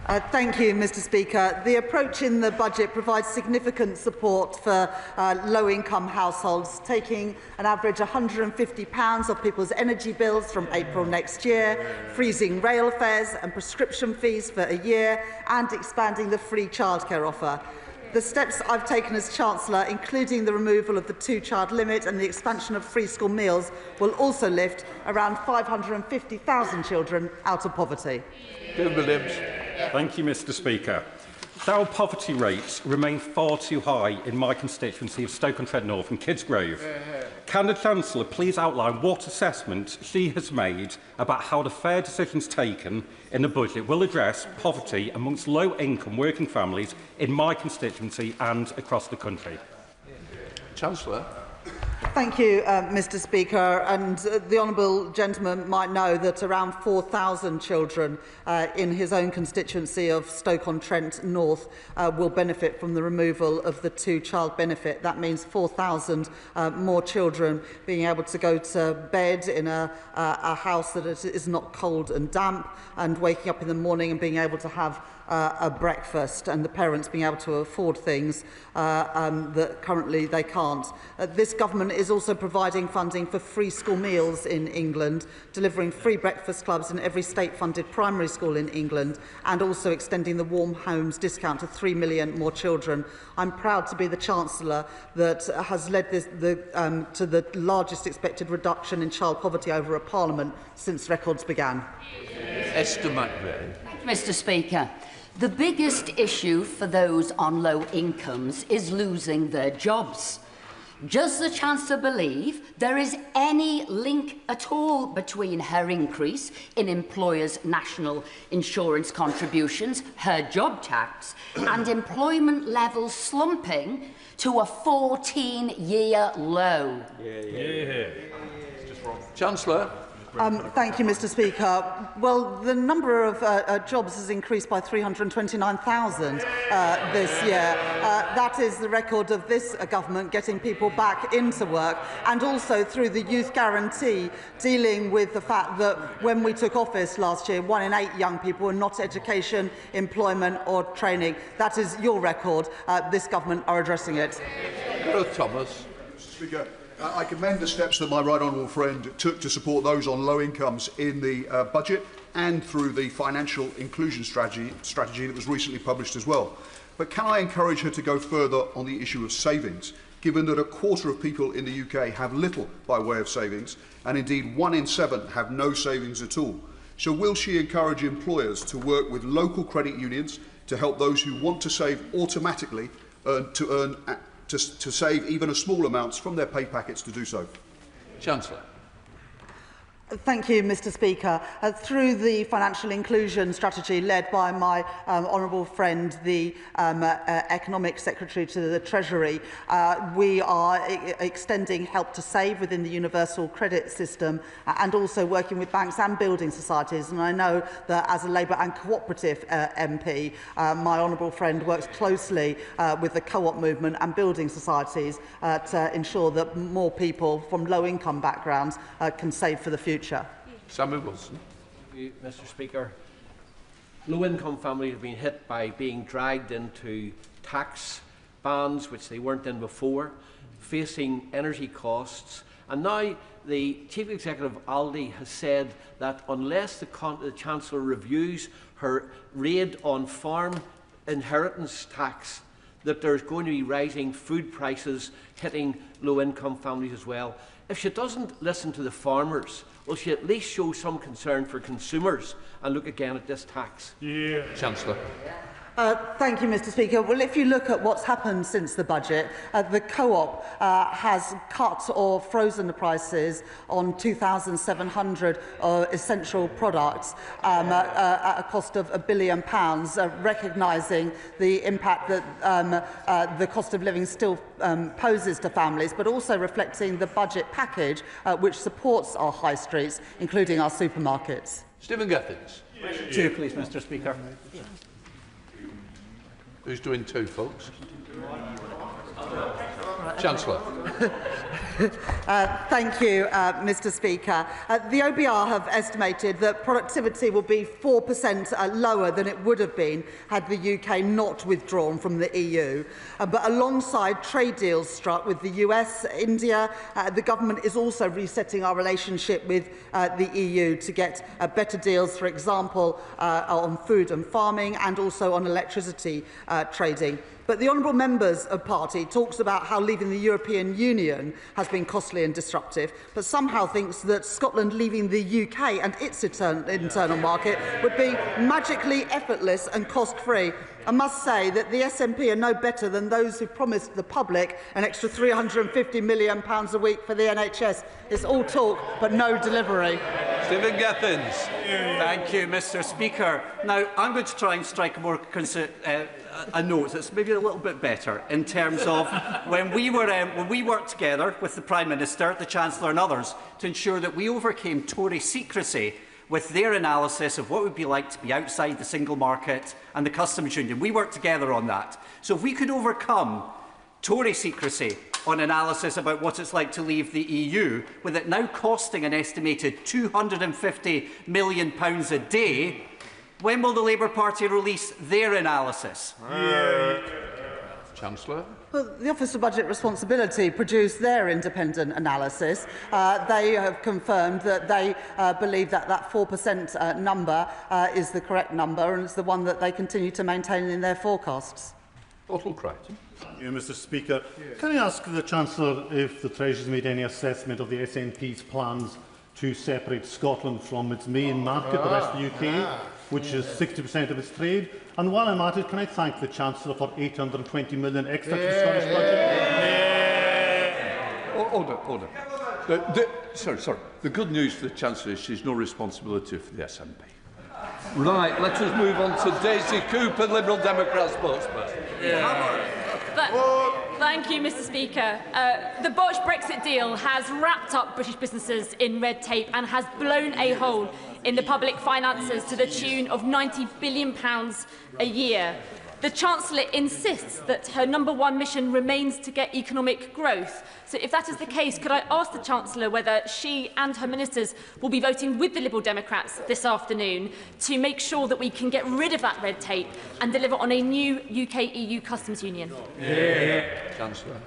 Thank you, Mr Speaker. The approach in the budget provides significant support for low-income households, taking an average £150 off people's energy bills from April next year, freezing rail fares and prescription fees for a year, and expanding the free childcare offer. The steps I've taken as Chancellor, including the removal of the two-child limit and the expansion of free school meals, will also lift around 550,000 children out of poverty. Williams. Thank you, Mr Speaker. Our poverty rates remain far too high in my constituency of Stoke-on-Trent North and Kidsgrove. Can the Chancellor please outline what assessment she has made about how the fair decisions taken in the budget will address poverty amongst low-income working families in my constituency and across the country? Chancellor. Thank you, Mr Speaker. And the honourable gentleman might know that around 4,000 children in his own constituency of Stoke-on-Trent North will benefit from the removal of the two-child benefit. That means 4,000 more children being able to go to bed in a house that is not cold and damp, and waking up in the morning and being able to have a breakfast, and the parents being able to afford things that currently they can't. This government is also providing funding for free school meals in England, delivering free breakfast clubs in every state-funded primary school in England, and also extending the Warm Homes discount to 3 million more children. I'm proud to be the Chancellor that has led this, to the largest expected reduction in child poverty over a parliament since records began. Esther McVeigh. Mr Speaker, the biggest issue for those on low incomes is losing their jobs. Does the Chancellor believe there is any link at all between her increase in employers' national insurance contributions, her job tax, and employment levels slumping to a 14-year low? Chancellor. Thank you, Mr Speaker. Well, the number of jobs has increased by 329,000 this year. That is the record of this government getting people back into work, and also through the Youth Guarantee, dealing with the fact that when we took office last year, 1 in 8 young people were not education, employment or training. That is your record. This government are addressing it. Thomas. Mr Speaker. I commend the steps that my right honourable friend took to support those on low incomes in the budget and through the financial inclusion strategy that was recently published as well. But can I encourage her to go further on the issue of savings, given that a quarter of people in the UK have little by way of savings, and indeed 1 in 7 have no savings at all? So will she encourage employers to work with local credit unions to help those who want to save automatically to save even a small amounts from their pay packets to do so? Chancellor. Thank you, Mr Speaker. Through the financial inclusion strategy led by my honourable friend, the Economic Secretary to the Treasury, we are extending help to save within the universal credit system, and also working with banks and building societies. And I know that as a Labour and cooperative MP, my honourable friend works closely with the co-op movement and building societies to ensure that more people from low-income backgrounds can save for the future. Samuel Wilson. Thank you, Mr Speaker. Low-income families have been hit by being dragged into tax bands which they weren't in before, facing energy costs, and now the Chief Executive of Aldi has said that unless the Chancellor reviews her raid on farm inheritance tax, that there's going to be rising food prices hitting low-income families as well. If she doesn't listen to the farmers, will she at least show some concern for consumers and look again at this tax? Chancellor. Thank you, Mr Speaker. Well, if you look at what's happened since the budget, the co-op has cut or frozen the prices on 2,700 essential products at a cost of £1 billion, recognising the impact that the cost of living still poses to families, but also reflecting the budget package which supports our high streets, including our supermarkets. Stephen Gethings. 2, please, Mr Speaker. Who's doing 2, folks? Chancellor. Thank you, Mr Speaker. The OBR have estimated that productivity will be 4% lower than it would have been had the UK not withdrawn from the EU. But alongside trade deals struck with the US, India, the government is also resetting our relationship with the EU to get better deals, for example, on food and farming and also on electricity trading. But the Honourable Member's Party talks about how leaving the European Union has been costly and disruptive, but somehow thinks that Scotland leaving the UK and its internal market would be magically effortless and cost-free. I must say that the SNP are no better than those who promised the public an extra £350 million a week for the NHS. It's all talk, but no delivery. Stephen Gethins. Thank you, Mr Speaker. Now, I'm going to try and strike a more a note that's maybe a little bit better in terms of when we worked together with the Prime Minister, the Chancellor and others to ensure that we overcame Tory secrecy with their analysis of what it would be like to be outside the single market and the customs union. We worked together on that. So if we could overcome Tory secrecy on analysis about what it's like to leave the EU, with it now costing an estimated £250 million a day, when will the Labour Party release their analysis? Chancellor. Well, the Office of Budget Responsibility produced their independent analysis. They have confirmed that they believe that that 4% number is the correct number, and it's the one that they continue to maintain in their forecasts. Bottle Crichton. Thank you, Mr Speaker. Can I ask the Chancellor if the Treasury has made any assessment of the SNP's plans to separate Scotland from its main market, the rest of the UK, which is 60% of its trade? And while I'm at it, can I thank the Chancellor for £820 million extra to the Scottish budget? Order. Sorry. The good news for the Chancellor is she's no responsibility for the SNP. Right, let us move on to Daisy Cooper, Liberal Democrat spokesperson. Thank you, Mr Speaker. The botched Brexit deal has wrapped up British businesses in red tape and has blown a hole in the public finances to the tune of £90 billion a year. The Chancellor insists that her #1 mission remains to get economic growth. So if that is the case, could I ask the Chancellor whether she and her ministers will be voting with the Liberal Democrats this afternoon to make sure that we can get rid of that red tape and deliver on a new UK-EU customs union? Chancellor.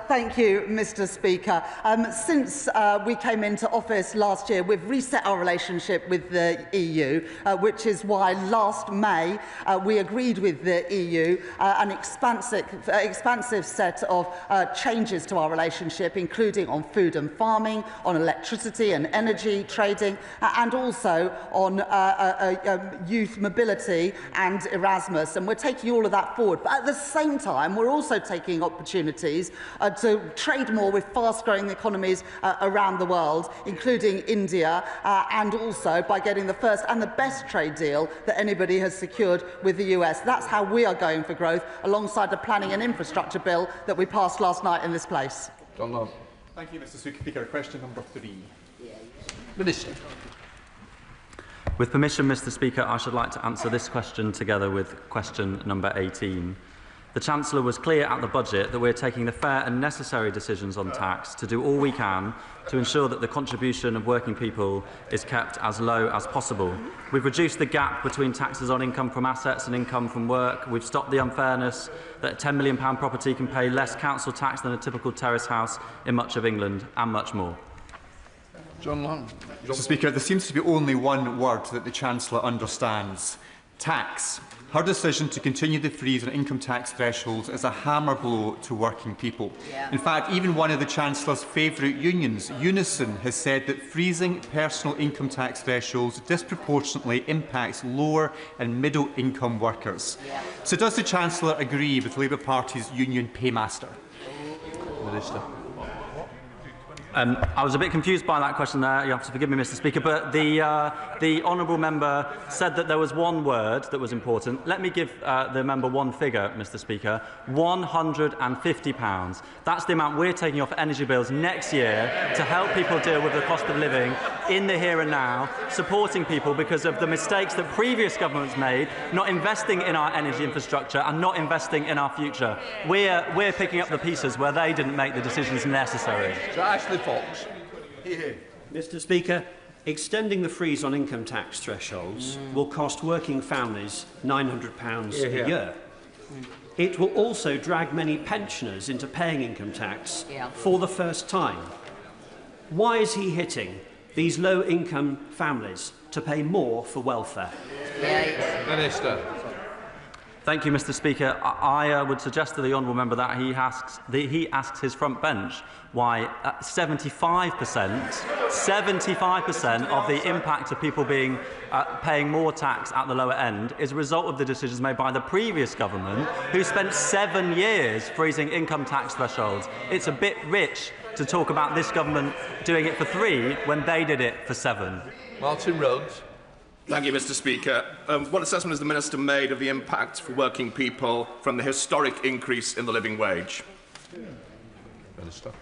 Thank you, Mr Speaker. Since we came into office last year, we've reset our relationship with the EU, which is why last May we agreed with the EU an expansive set of changes to our relationship, including on food and farming, on electricity and energy trading, and also on youth mobility and Erasmus. And we're taking all of that forward. But at the same time, we're also taking opportunities to trade more with fast-growing economies around the world, including India, and also by getting the first and the best trade deal that anybody has secured with the US. That's how we are going for growth, alongside the planning and infrastructure bill that we passed last night in this place. John Long. Thank you, Mr Speaker. Question number 3. Minister. With permission, Mr Speaker, I should like to answer this question together with question number 18. The Chancellor was clear at the budget that we are taking the fair and necessary decisions on tax to do all we can to ensure that the contribution of working people is kept as low as possible. We've reduced the gap between taxes on income from assets and income from work. We've stopped the unfairness that a £10 million property can pay less council tax than a typical terrace house in much of England, and much more. John Long. Mr Speaker, there seems to be only one word that the Chancellor understands: tax. Her decision to continue the freeze on income tax thresholds is a hammer blow to working people. In fact, even one of the Chancellor's favourite unions, Unison, has said that freezing personal income tax thresholds disproportionately impacts lower and middle income workers. So does the Chancellor agree with the Labour Party's union paymaster? Minister. I was a bit confused by that question there. You have to forgive me, Mr Speaker, but the honourable member said that there was one word that was important. Let me give the member one figure, Mr Speaker: £150. That's the amount we're taking off energy bills next year to help people deal with the cost of living in the here and now, supporting people because of the mistakes that previous governments made, not investing in our energy infrastructure and not investing in our future. We're picking up the pieces where they didn't make the decisions necessary. So Ashley Fox. Mr. Speaker, extending the freeze on income tax thresholds will cost working families £900 a year. It will also drag many pensioners into paying income tax for the first time. Why is he hitting these low-income families to pay more for welfare? Minister. Thank you, Mr. Speaker. I would suggest to the honourable member that he asks his front bench why 75% of the impact of people paying more tax at the lower end is a result of the decisions made by the previous government, who spent 7 years freezing income tax thresholds. It's a bit rich to talk about this government doing it for 3 when they did it for 7. Martin Rhodes. Thank you, Mr. Speaker. What assessment has the Minister made of the impact for working people from the historic increase in the living wage? Minister.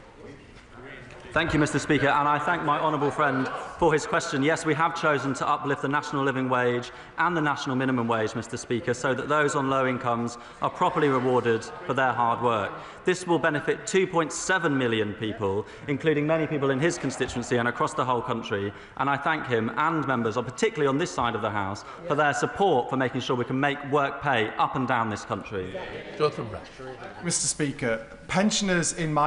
Thank you, Mr. Speaker, and I thank my honourable friend for his question. Yes, we have chosen to uplift the national living wage and the national minimum wage, Mr. Speaker, so that those on low incomes are properly rewarded for their hard work. This will benefit 2.7 million people, including many people in his constituency and across the whole country, and I thank him and members, particularly on this side of the House, for their support for making sure we can make work pay up and down this country. Jonathan Rash. Mr. Speaker, pensioners in my